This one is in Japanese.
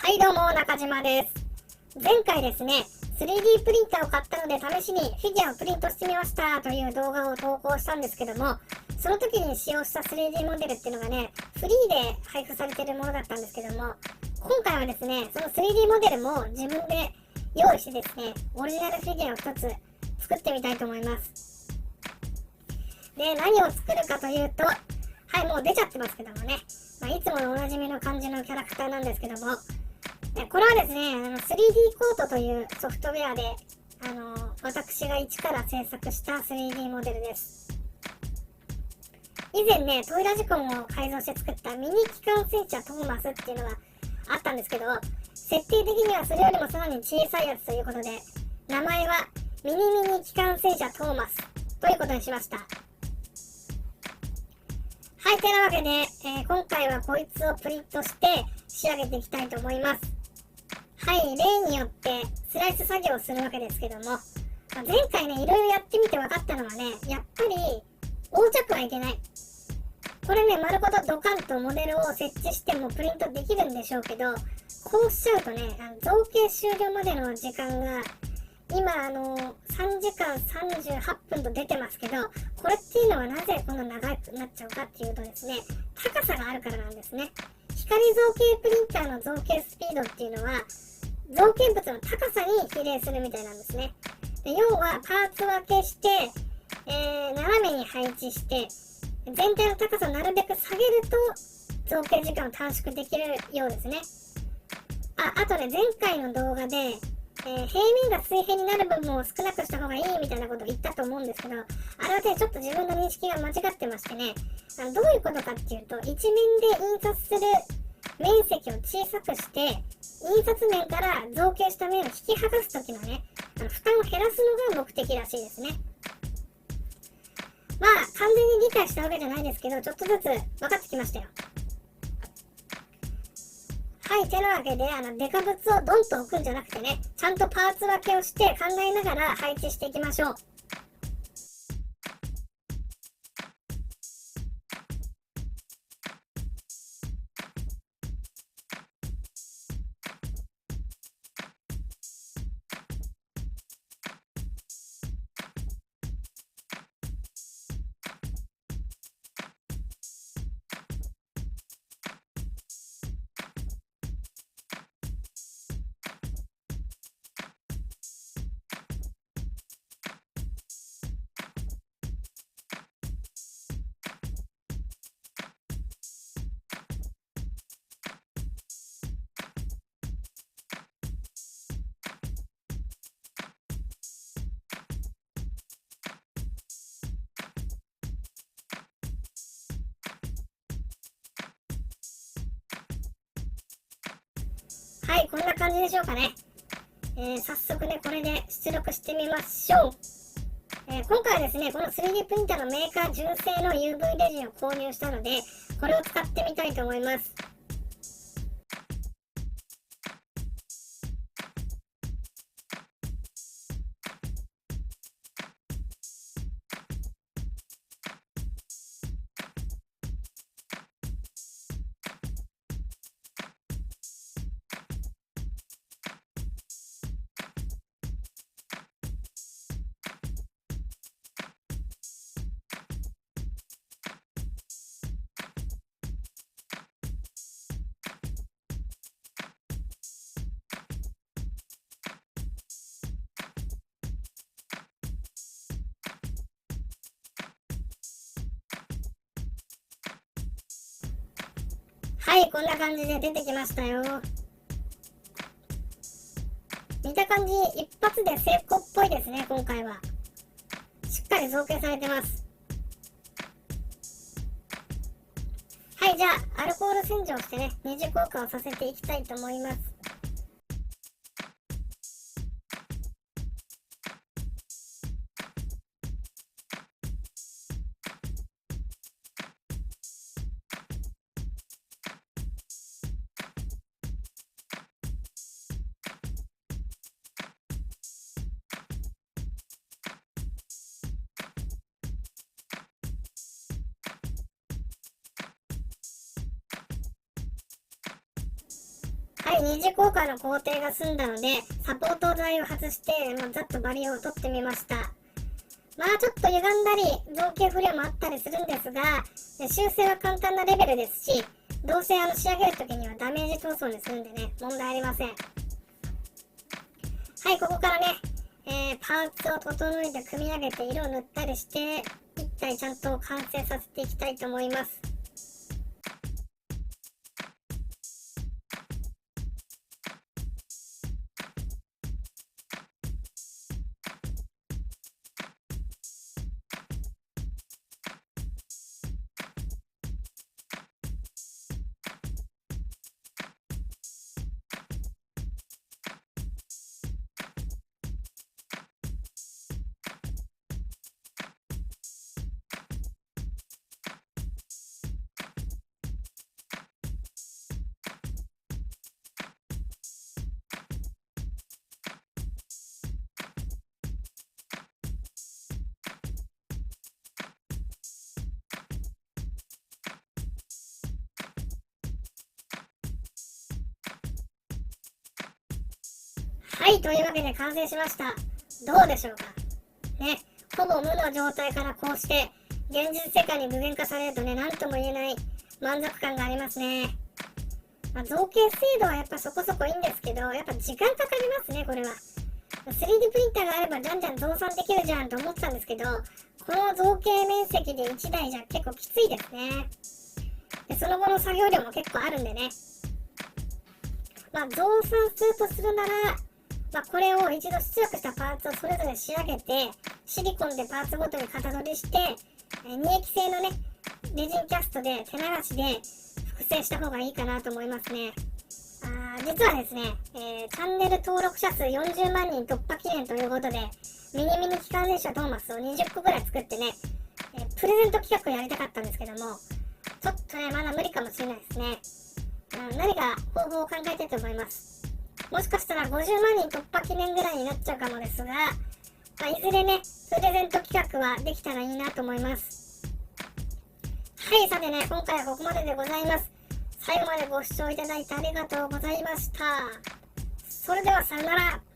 はいどうも、中島です。前回ですね、3D プリンターを買ったので試しにフィギュアをプリントしてみましたという動画を投稿したんですけども、その時に使用した 3D モデルっていうのがね、フリーで配布されているものだったんですけども、今回はですね、その 3D モデルも自分で用意してですね、オリジナルフィギュアを一つ作ってみたいと思います。で、何を作るかというと、はい、もう出ちゃってますけどもね、いつものおなじみの感じのキャラクターなんですけども、これはですね、3D コートというソフトウェアで、私が一から制作した 3D モデルです。以前ね、トイラジコンを改造して作ったミニ機関戦車トーマスっていうのがあったんですけど、設定的にはそれよりもさらに小さいやつということで、名前はミニミニ機関戦車トーマスということにしました。はい、てなわけで、今回はこいつをプリントして仕上げていきたいと思います。はい、例によってスライス作業をするわけですけども、前回ね、いろいろやってみて分かったのはね、やっぱり横着はいけない。これね、丸ごとドカンとモデルを設置してもプリントできるんでしょうけど、こうしちゃうとね、造形終了までの時間が、今3時間38分と出てますけど、これっていうのはなぜこんな長くなっちゃうかっていうとですね、高さがあるからなんですね。光造形プリンターの造形スピードっていうのは、造形物の高さに比例するみたいなんですね。で、要はパーツ分けして、斜めに配置して全体の高さをなるべく下げると造形時間を短縮できるようですね。あとね、前回の動画で、平面が水平になる部分を少なくした方がいいみたいなことを言ったと思うんですけど、あれはね、ちょっと自分の認識が間違ってましてね、どういうことかっていうと、一面で印刷する面積を小さくして、印刷面から造形した面を引き剥がすときのね、負担を減らすのが目的らしいですね。完全に理解したわけじゃないですけど、ちょっとずつ分かってきましたよ。はい、てなわけで、デカ物をドンと置くんじゃなくてね、ちゃんとパーツ分けをして考えながら配置していきましょう。はい、こんな感じでしょうかね。早速ね、これで出力してみましょう。今回はですね、この 3D プリンターのメーカー純正の UV レジンを購入したので、これを使ってみたいと思います。はい、こんな感じで出てきましたよ。見た感じ、一発で成功っぽいですね、今回は。しっかり造形されてます。はい、じゃあ、アルコール洗浄してね、二次硬化をさせていきたいと思います。ははい、二次交換の工程が済んだので、サポート材を外して、ざっとバリを取ってみました。まあちょっと歪んだり、造形不良もあったりするんですが、修正は簡単なレベルですし、どうせ仕上げるときにはダメージ塗装にするんでね、問題ありません。はい、ここからね、パーツを整えて組み上げて色を塗ったりして、一体ちゃんと完成させていきたいと思います。はい、というわけで完成しました。どうでしょうかね、ほぼ無の状態からこうして現実世界に具現化されるとね、なんとも言えない満足感がありますね。造形精度はやっぱそこそこいいんですけど、やっぱ時間かかりますね、これは。3D プリンターがあればじゃんじゃん増産できるじゃんと思ってたんですけど、この造形面積で1台じゃ結構きついですね。でその後の作業量も結構あるんでね。増産するとするなら、これを一度出力したパーツをそれぞれ仕上げて、シリコンでパーツごとに型取りして、二液性のね、レジンキャストで手流しで複製した方がいいかなと思いますね。実はですね、チャンネル登録者数40万人突破記念ということで、ミニミニ機関電車トーマスを20個ぐらい作ってね、プレゼント企画をやりたかったんですけども、ちょっとね、まだ無理かもしれないですね。何か方法を考えたいと思います。もしかしたら50万人突破記念ぐらいになっちゃうかもですが、いずれね、プレゼント企画はできたらいいなと思います。はい、さてね、今回はここまででございます。最後までご視聴いただいてありがとうございました。それではさよなら。